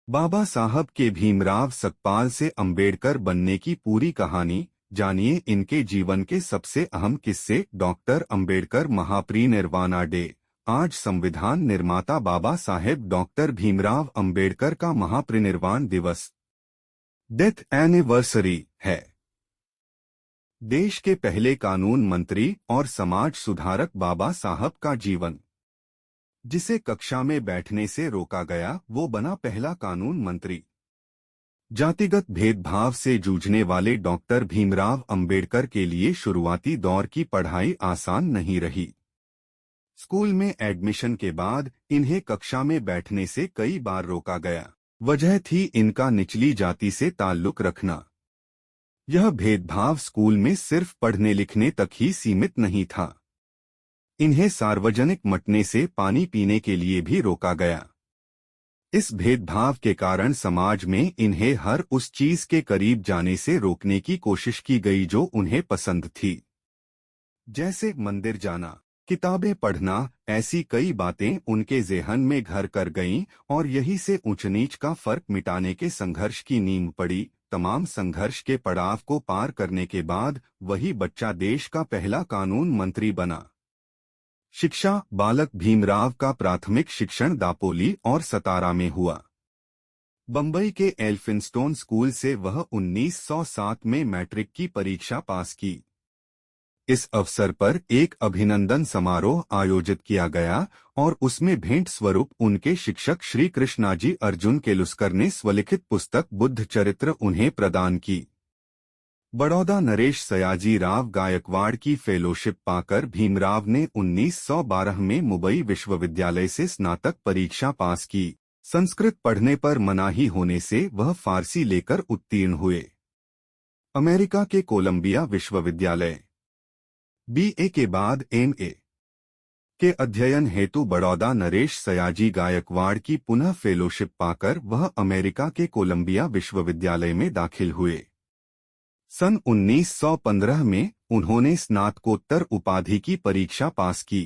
बाबा साहब के भीमराव सकपाल से अंबेडकर बनने की पूरी कहानी जानिए। इनके जीवन के सबसे अहम किस्से। डॉक्टर अंबेडकर महापरिनिर्वाण डे। आज संविधान निर्माता बाबा साहेब डॉक्टर भीमराव अंबेडकर का महापरिनिर्वाण दिवस डेथ एनिवर्सरी है। देश के पहले कानून मंत्री और समाज सुधारक बाबा साहब का जीवन। जिसे कक्षा में बैठने से रोका गया वो बना पहला कानून मंत्री। जातिगत भेदभाव से जूझने वाले डॉक्टर भीमराव अंबेडकर के लिए शुरुआती दौर की पढ़ाई आसान नहीं रही। स्कूल में एडमिशन के बाद इन्हें कक्षा में बैठने से कई बार रोका गया। वजह थी इनका निचली जाति से ताल्लुक रखना। यह भेदभाव स्कूल में सिर्फ पढ़ने लिखने तक ही सीमित नहीं था। इन्हें सार्वजनिक मटने से पानी पीने के लिए भी रोका गया। इस भेदभाव के कारण समाज में इन्हें हर उस चीज के करीब जाने से रोकने की कोशिश की गई जो उन्हें पसंद थी, जैसे मंदिर जाना, किताबें पढ़ना। ऐसी कई बातें उनके ज़हन में घर कर गईं और यही से ऊंच नीच का फर्क मिटाने के संघर्ष की नींव पड़ी। तमाम संघर्ष के पड़ाव को पार करने के बाद वही बच्चा देश का पहला कानून मंत्री बना। शिक्षा। बालक भीमराव का प्राथमिक शिक्षण दापोली और सतारा में हुआ। बम्बई के एल्फिंस्टोन स्कूल से वह 1907 में मैट्रिक की परीक्षा पास की। इस अवसर पर एक अभिनंदन समारोह आयोजित किया गया और उसमें भेंट स्वरूप उनके शिक्षक श्री कृष्णाजी अर्जुन केलुस्कर ने स्वलिखित पुस्तक बुद्ध चरित्र उन्हें प्रदान की। बड़ौदा नरेश सयाजी राव गायकवाड़ की फेलोशिप पाकर भीमराव ने 1912 में मुंबई विश्वविद्यालय से स्नातक परीक्षा पास की। संस्कृत पढ़ने पर मनाही होने से वह फारसी लेकर उत्तीर्ण हुए। अमेरिका के कोलंबिया विश्वविद्यालय बीए के बाद एमए के अध्ययन हेतु बड़ौदा नरेश सयाजी गायकवाड़ की पुनः फेलोशिप पाकर वह अमेरिका के कोलंबिया विश्वविद्यालय में दाखिल हुए। सन 1915 में उन्होंने स्नातकोत्तर उपाधि की परीक्षा पास की।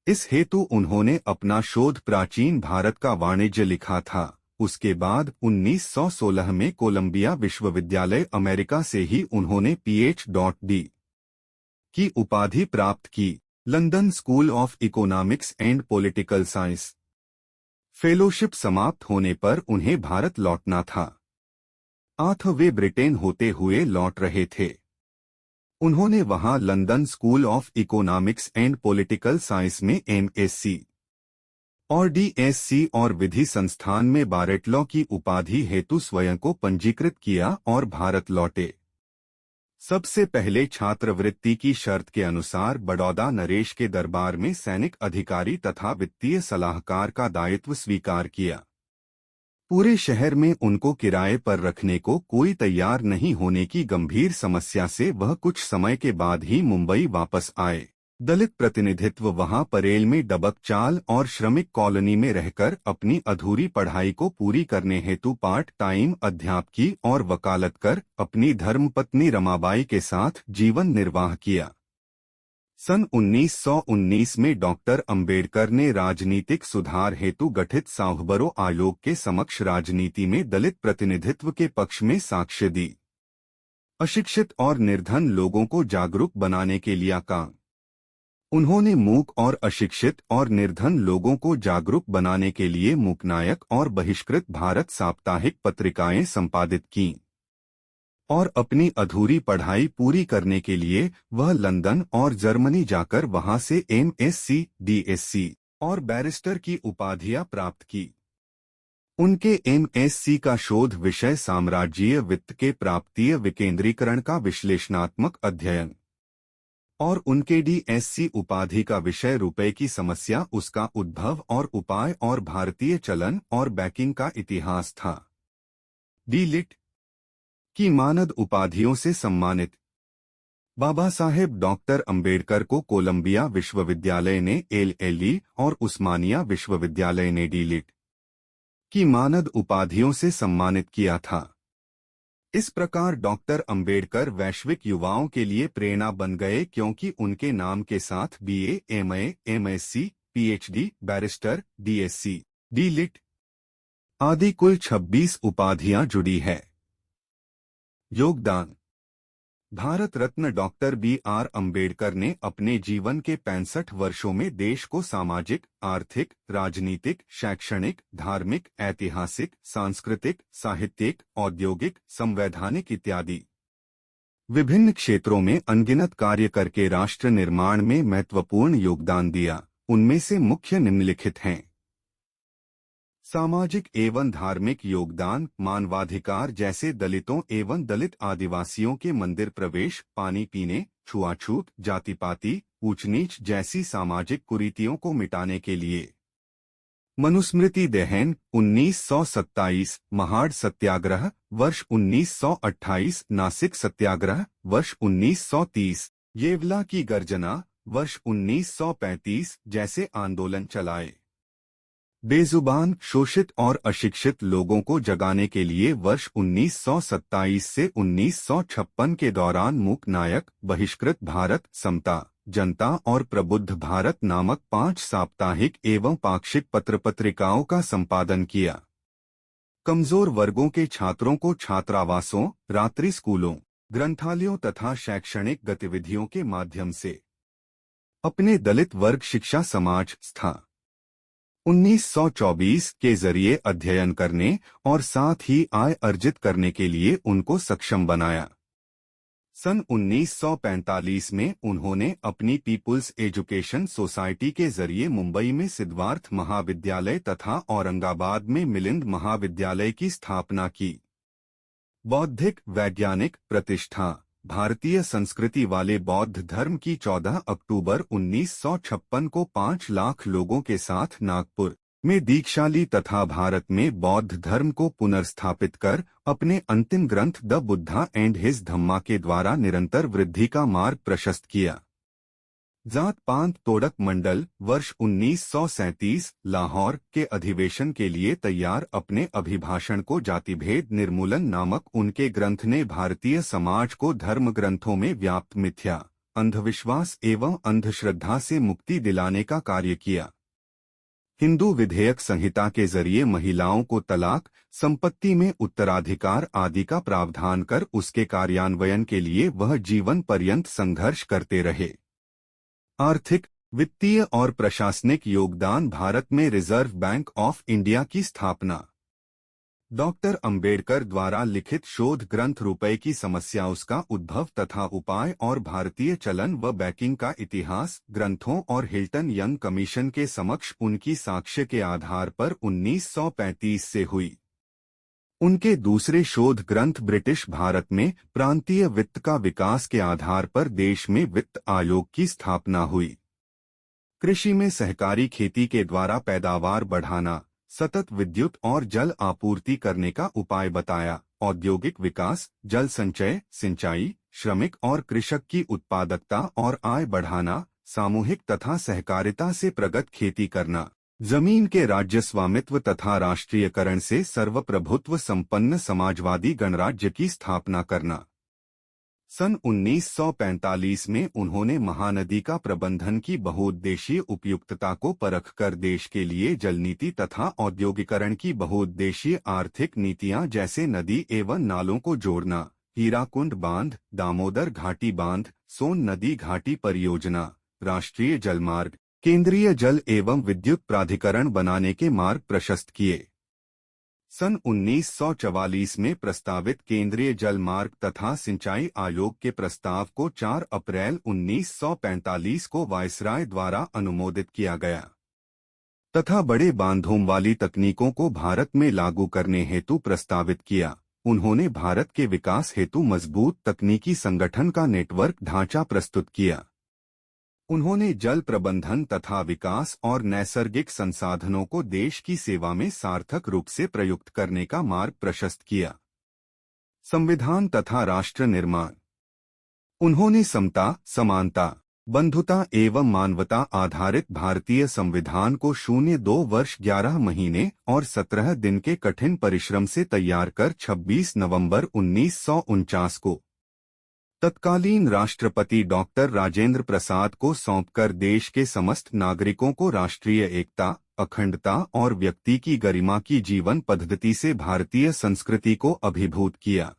इस हेतु उन्होंने अपना शोध प्राचीन भारत का वाणिज्य लिखा था। उसके बाद 1916 में कोलंबिया विश्वविद्यालय अमेरिका से ही उन्होंने PhD की उपाधि प्राप्त की। London school of economics and political science fellowship समाप्त होने पर उन्हें भारत लौटना था। वे ब्रिटेन होते हुए लौट रहे थे। उन्होंने वहां London school of economics and political science में MSc और DSc और विधि संस्थान में बारेट लॉ की उपाधि हेतु स्वयं को पंजीकृत किया और भारत लौटे। सबसे पहले छात्रवृत्ति की शर्त के अनुसार बड़ौदा नरेश के दरबार में सैनिक अधिकारी तथा वित्तीय सलाहकार का दायित्व स्वीकार किया। पूरे शहर में उनको किराए पर रखने को कोई तैयार नहीं होने की गंभीर समस्या से वह कुछ समय के बाद ही मुंबई वापस आए। दलित प्रतिनिधित्व वहां परेल में डबक चाल और श्रमिक कॉलोनी में रहकर अपनी अधूरी पढ़ाई को पूरी करने हेतु पार्ट टाइम अध्यापकी और वकालत कर अपनी धर्मपत्नी रमाबाई के साथ जीवन निर्वाह किया। सन 1919 में डॉक्टर अंबेडकर ने राजनीतिक सुधार हेतु गठित साउथबरो आयोग के समक्ष राजनीति में दलित प्रतिनिधित्व के पक्ष में साक्ष्य दी। अशिक्षित और निर्धन लोगों को जागरूक बनाने के लिए काम। उन्होंने मूक और अशिक्षित और निर्धन लोगों को जागरूक बनाने के लिए मूकनायक और बहिष्कृत भारत साप्ताहिक पत्रिकाएं संपादित कीं और अपनी अधूरी पढ़ाई पूरी करने के लिए वह लंदन और जर्मनी जाकर वहां से MSc, DSc और बैरिस्टर की उपाधियां प्राप्त की। उनके MSc का शोध विषय साम्राज्यीय वित्त के प्राप्तीय विकेंद्रीकरण का विश्लेषणात्मक अध्ययन और उनके DSc उपाधि का विषय रुपए की समस्या, उसका उद्भव और उपाय और भारतीय चलन और बैंकिंग का इतिहास था। D.Litt की मानद उपाधियों से सम्मानित बाबा साहेब डॉक्टर अंबेडकर को कोलंबिया विश्वविद्यालय ने LLE और उस्मानिया विश्वविद्यालय ने D.Litt की मानद उपाधियों से सम्मानित किया था। इस प्रकार डॉक्टर अंबेडकर वैश्विक युवाओं के लिए प्रेरणा बन गए, क्योंकि उनके नाम के साथ BA, MA, MSc, PhD, barrister, DSc, D.Litt आदि कुल 26 उपाधियां जुड़ी है। योगदान। Bharat Ratna doctor B R. अंबेडकर ने अपने जीवन के 65 वर्षों में देश को सामाजिक, आर्थिक, राजनीतिक, शैक्षणिक, धार्मिक, ऐतिहासिक, सांस्कृतिक, साहित्यिक, औद्योगिक, संवैधानिक इत्यादि विभिन्न क्षेत्रों में अनगिनत कार्य करके राष्ट्र निर्माण में महत्वपूर्ण योगदान दिया। उनमें से मुख्य निम्नलिखित हैं। सामाजिक एवं धार्मिक योगदान। मानवाधिकार जैसे दलितों एवं दलित आदिवासियों के मंदिर प्रवेश, पानी पीने, छुआछूत, जाति पाति, ऊंच नीच जैसी सामाजिक कुरीतियों को मिटाने के लिए मनुस्मृति दहन 1927, महाड़ सत्याग्रह वर्ष 1928, नासिक सत्याग्रह वर्ष 1930, येवला की गर्जना वर्ष 1935 जैसे आंदोलन चलाए। बेजुबान, शोषित और अशिक्षित लोगों को जगाने के लिए वर्ष 1927 से 1956 के दौरान मूक नायक, बहिष्कृत भारत, समता, जनता और प्रबुद्ध भारत नामक 5 साप्ताहिक एवं पाक्षिक पत्र पत्रिकाओं का संपादन किया। कमजोर वर्गों के छात्रों को छात्रावासों, रात्रि स्कूलों, ग्रंथालयों तथा शैक्षणिक गतिविधियों के माध्यम से अपने दलित वर्ग शिक्षा समाज स्था 1924 के जरिए अध्ययन करने और साथ ही आय अर्जित करने के लिए उनको सक्षम बनाया। सन 1945 में उन्होंने अपनी पीपुल्स एजुकेशन सोसाइटी के जरिए मुंबई में सिद्धार्थ महाविद्यालय तथा औरंगाबाद में मिलिंद महाविद्यालय की स्थापना की। बौद्धिक वैज्ञानिक प्रतिष्ठा। भारतीय संस्कृति वाले बौद्ध धर्म की 14 अक्टूबर 1956 को 5 लाख लोगों के साथ नागपुर में दीक्षाली तथा भारत में बौद्ध धर्म को पुनर्स्थापित कर अपने अंतिम ग्रंथ द बुद्धा एंड हिज धम्मा के द्वारा निरंतर वृद्धि का मार्ग प्रशस्त किया। जात पांत तोड़क मंडल वर्ष 1937 लाहौर के अधिवेशन के लिए तैयार अपने अभिभाषण को जातिभेद निर्मूलन नामक उनके ग्रंथ ने भारतीय समाज को धर्म ग्रंथों में व्याप्त मिथ्या, अंधविश्वास एवं अंधश्रद्धा से मुक्ति दिलाने का कार्य किया। हिंदू विधेयक संहिता के जरिए महिलाओं को तलाक, संपत्ति में उत्तराधिकार आदि का प्रावधान कर उसके कार्यान्वयन के लिए वह जीवन पर्यंत संघर्ष करते रहे। आर्थिक, वित्तीय और प्रशासनिक योगदान। भारत में रिजर्व बैंक ऑफ इंडिया की स्थापना। डॉक्टर अंबेडकर द्वारा लिखित शोध ग्रंथ रुपए की समस्या, उसका उद्भव तथा उपाय और भारतीय चलन व बैंकिंग का इतिहास ग्रंथों और हिल्टन यंग कमीशन के समक्ष उनकी साक्ष्य के आधार पर 1935 से हुई। उनके दूसरे शोध ग्रंथ ब्रिटिश भारत में प्रांतीय वित्त का विकास के आधार पर देश में वित्त आयोग की स्थापना हुई। कृषि में सहकारी खेती के द्वारा पैदावार बढ़ाना, सतत विद्युत और जल आपूर्ति करने का उपाय बताया। औद्योगिक विकास, जल संचय, सिंचाई, श्रमिक और कृषक की उत्पादकता और आय बढ़ाना, सामूहिक तथा सहकारिता से प्रगत खेती करना, जमीन के राज्य स्वामित्व तथा राष्ट्रीयकरण से सर्वप्रभुत्व संपन्न समाजवादी गणराज्य की स्थापना करना। सन 1945 में उन्होंने महानदी का प्रबंधन की बहुउद्देशीय उपयुक्तता को परखकर देश के लिए जल नीति तथा औद्योगिकरण की बहुउद्देशीय आर्थिक नीतियां जैसे नदी एवं नालों को जोड़ना, हीराकुंड बांध, दामोदर घाटी बांध, सोन नदी घाटी परियोजना, राष्ट्रीय जलमार्ग, केंद्रीय जल एवं विद्युत प्राधिकरण बनाने के मार्ग प्रशस्त किए। सन 1944 में प्रस्तावित केंद्रीय जल मार्ग तथा सिंचाई आयोग के प्रस्ताव को 4 अप्रैल 1945 को वायसराय द्वारा अनुमोदित किया गया तथा बड़े बांधों वाली तकनीकों को भारत में लागू करने हेतु प्रस्तावित किया। उन्होंने भारत के विकास हेतु मजबूत तकनीकी संगठन का नेटवर्क ढांचा प्रस्तुत किया। उन्होंने जल प्रबंधन तथा विकास और नैसर्गिक संसाधनों को देश की सेवा में सार्थक रूप से प्रयुक्त करने का मार्ग प्रशस्त किया। संविधान तथा राष्ट्र निर्माण। उन्होंने समता, समानता, बंधुता एवं मानवता आधारित भारतीय संविधान को 02 वर्ष 11 महीने और 17 दिन के कठिन परिश्रम से तैयार कर 26 नवंबर 1949 को तत्कालीन राष्ट्रपति डॉक्टर राजेंद्र प्रसाद को सौंपकर देश के समस्त नागरिकों को राष्ट्रीय एकता, अखंडता और व्यक्ति की गरिमा की जीवन पद्धति से भारतीय संस्कृति को अभिभूत किया।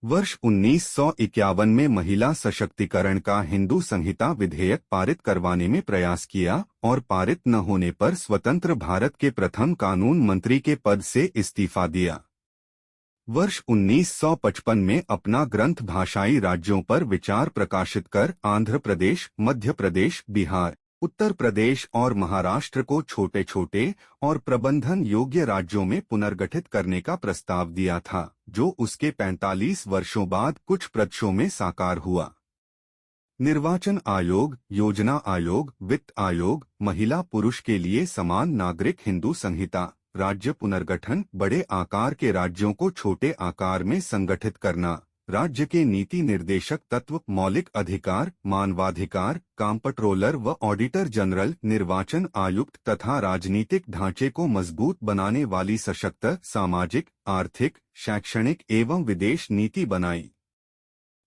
वर्ष 1951 में महिला सशक्तिकरण का हिंदू संहिता विधेयक पारित करवाने में प्रयास किया और पारित न होने पर स्वतंत्र भारत के प्रथम कानून मंत्री के पद से इस्तीफा दिया। वर्ष 1955 में अपना ग्रंथ भाषाई राज्यों पर विचार प्रकाशित कर आंध्र प्रदेश, मध्य प्रदेश, बिहार, उत्तर प्रदेश और महाराष्ट्र को छोटे छोटे और प्रबंधन योग्य राज्यों में पुनर्गठित करने का प्रस्ताव दिया था, जो उसके 45 वर्षों बाद कुछ प्रदेशों में साकार हुआ। निर्वाचन आयोग, योजना आयोग, वित्त आयोग, महिला पुरुष के लिए समान नागरिक हिंदू संहिता, राज्य पुनर्गठन, बड़े आकार के राज्यों को छोटे आकार में संगठित करना, राज्य के नीति निर्देशक तत्व, मौलिक अधिकार, मानवाधिकार, कंट्रोलर व ऑडिटर जनरल, निर्वाचन आयुक्त तथा राजनीतिक ढांचे को मजबूत बनाने वाली सशक्त सामाजिक, आर्थिक, शैक्षणिक एवं विदेश नीति बनाई।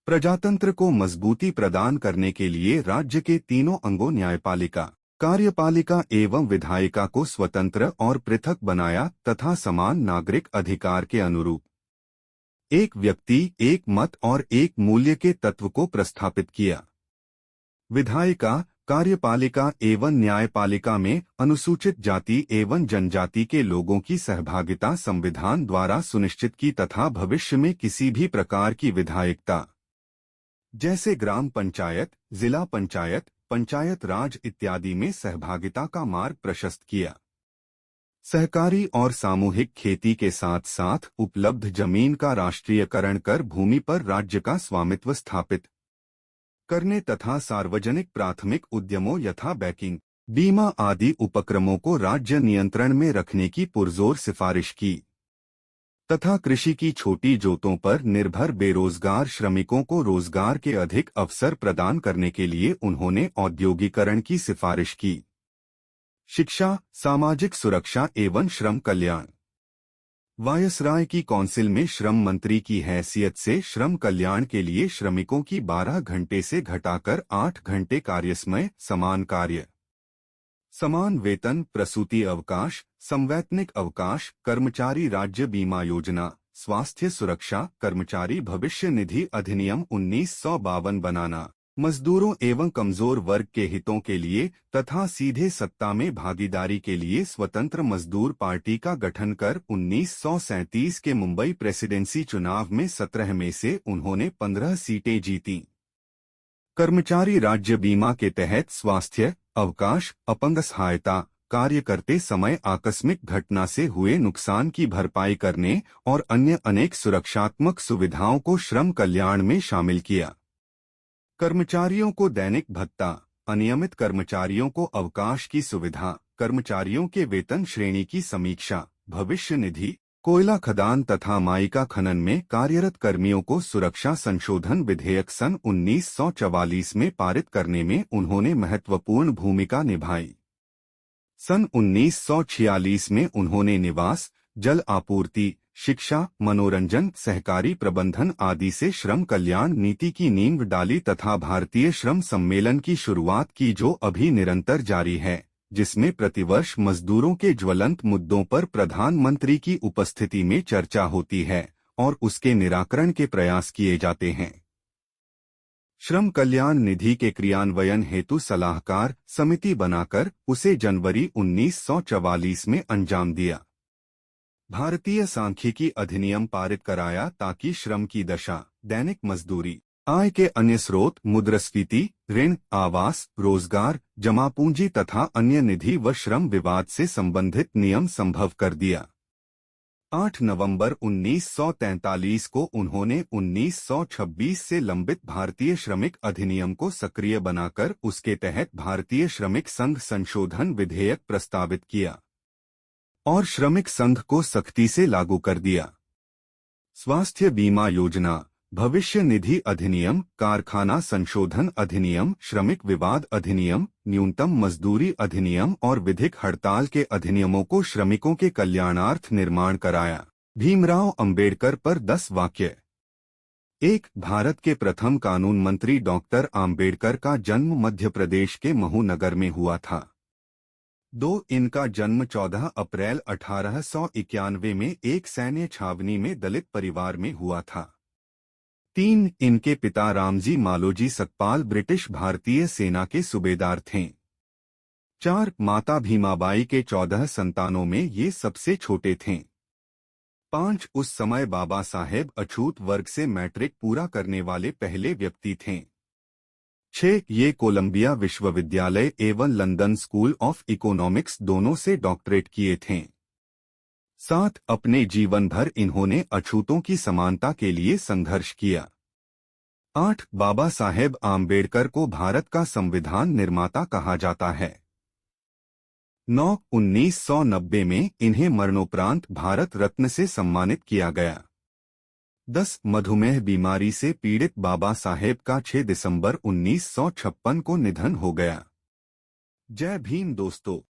प्रजातंत्र को मजबूती प्रदान करने के लिए राज्य के तीनों अंगों न्यायपालिका, कार्यपालिका एवं विधायिका को स्वतंत्र और पृथक बनाया तथा समान नागरिक अधिकार के अनुरूप एक व्यक्ति, एक मत और एक मूल्य के तत्व को प्रस्थापित किया। विधायिका, कार्यपालिका एवं न्यायपालिका में अनुसूचित जाति एवं जनजाति के लोगों की सहभागिता संविधान द्वारा सुनिश्चित की तथा भविष्य में किसी भी प्रकार की विधायिकता, जैसे ग्राम पंचायत, जिला पंचायत, पंचायत राज इत्यादि में सहभागिता का मार्ग प्रशस्त किया। सहकारी और सामूहिक खेती के साथ साथ उपलब्ध जमीन का राष्ट्रीयकरण कर भूमि पर राज्य का स्वामित्व स्थापित करने तथा सार्वजनिक प्राथमिक उद्यमों यथा बैंकिंग, बीमा आदि उपक्रमों को राज्य नियंत्रण में रखने की पुरजोर सिफारिश की तथा कृषि की छोटी जोतों पर निर्भर बेरोजगार श्रमिकों को रोजगार के अधिक अवसर प्रदान करने के लिए उन्होंने औद्योगिकरण की सिफारिश की। शिक्षा, सामाजिक सुरक्षा एवं श्रम कल्याण। वायसराय की काउंसिल में श्रम मंत्री की हैसियत से श्रम कल्याण के लिए श्रमिकों की 12 घंटे से घटाकर 8 घंटे कार्यसमय, समान कार्य, समान वेतन, प्रसूति अवकाश, संवैतनिक अवकाश, कर्मचारी राज्य बीमा योजना, स्वास्थ्य सुरक्षा, कर्मचारी भविष्य निधि अधिनियम 1952 बनाना, मजदूरों एवं कमजोर वर्ग के हितों के लिए तथा सीधे सत्ता में भागीदारी के लिए स्वतंत्र मजदूर पार्टी का गठन कर 1937 के मुंबई प्रेसिडेंसी चुनाव में 17 में से उन्होंने 15 सीटें जीतीं। कर्मचारी राज्य बीमा के तहत स्वास्थ्य, अवकाश, अपंग सहायता, कार्य करते समय आकस्मिक घटना से हुए नुकसान की भरपाई करने और अन्य अनेक सुरक्षात्मक सुविधाओं को श्रम कल्याण में शामिल किया। कर्मचारियों को दैनिक भत्ता, अनियमित कर्मचारियों को अवकाश की सुविधा, कर्मचारियों के वेतन श्रेणी की समीक्षा, भविष्य निधि, कोयला खदान तथा माइका खनन में कार्यरत कर्मियों को सुरक्षा संशोधन विधेयक सन 1944 में पारित करने में उन्होंने महत्वपूर्ण भूमिका निभाई। सन 1946 में उन्होंने निवास, जल आपूर्ति, शिक्षा, मनोरंजन, सहकारी प्रबंधन आदि से श्रम कल्याण नीति की नींव डाली तथा भारतीय श्रम सम्मेलन की शुरुआत की जो अभी निरंतर जारी है, जिसमें प्रतिवर्ष मजदूरों के ज्वलंत मुद्दों पर प्रधानमंत्री की उपस्थिति में चर्चा होती है और उसके निराकरण के प्रयास किए जाते हैं। श्रम कल्याण निधि के क्रियान्वयन हेतु सलाहकार समिति बनाकर उसे जनवरी 1944 में अंजाम दिया। भारतीय सांख्यिकी अधिनियम पारित कराया ताकि श्रम की दशा, दैनिक मजदूरी, आय के अन्य स्रोत, मुद्रास्फीति, ऋण, आवास, रोजगार, जमा पूंजी तथा अन्य निधि व श्रम विवाद से संबंधित नियम संभव कर दिया। 8 नवंबर 1943 को उन्होंने 1926 से लंबित भारतीय श्रमिक अधिनियम को सक्रिय बनाकर उसके तहत भारतीय श्रमिक संघ संशोधन विधेयक प्रस्तावित किया और श्रमिक संघ को सख्ती से लागू कर दिया। स्वास्थ्य बीमा योजना, भविष्य निधि अधिनियम, कारखाना संशोधन अधिनियम, श्रमिक विवाद अधिनियम, न्यूनतम मजदूरी अधिनियम और विधिक हड़ताल के अधिनियमों को श्रमिकों के कल्याणार्थ निर्माण कराया। भीमराव अंबेडकर पर 10 वाक्य। एक, भारत के प्रथम कानून मंत्री डॉक्टर आम्बेडकर का जन्म मध्य प्रदेश के महू नगर में हुआ था। 2, इनका जन्म 14 अप्रैल 1891 में एक सैन्य छावनी में दलित परिवार में हुआ था। 3, इनके पिता रामजी मालोजी सकपाल ब्रिटिश भारतीय सेना के सूबेदार थे। 4, माता भीमाबाई के 14 संतानों में ये सबसे छोटे थे। 5, उस समय बाबा साहेब अछूत वर्ग से मैट्रिक पूरा करने वाले पहले व्यक्ति थे। 6, ये कोलंबिया विश्वविद्यालय एवं लंदन स्कूल ऑफ इकोनॉमिक्स दोनों से डॉक्टरेट किए थे। 7, अपने जीवन भर इन्होंने अछूतों की समानता के लिए संघर्ष किया। 8, बाबा साहेब आम्बेडकर को भारत का संविधान निर्माता कहा जाता है। 9, 1990 में इन्हें मरणोपरांत भारत रत्न से सम्मानित किया गया। 10, मधुमेह बीमारी से पीड़ित बाबा साहेब का 6 दिसंबर 1956 को निधन हो गया। जय भीम दोस्तों।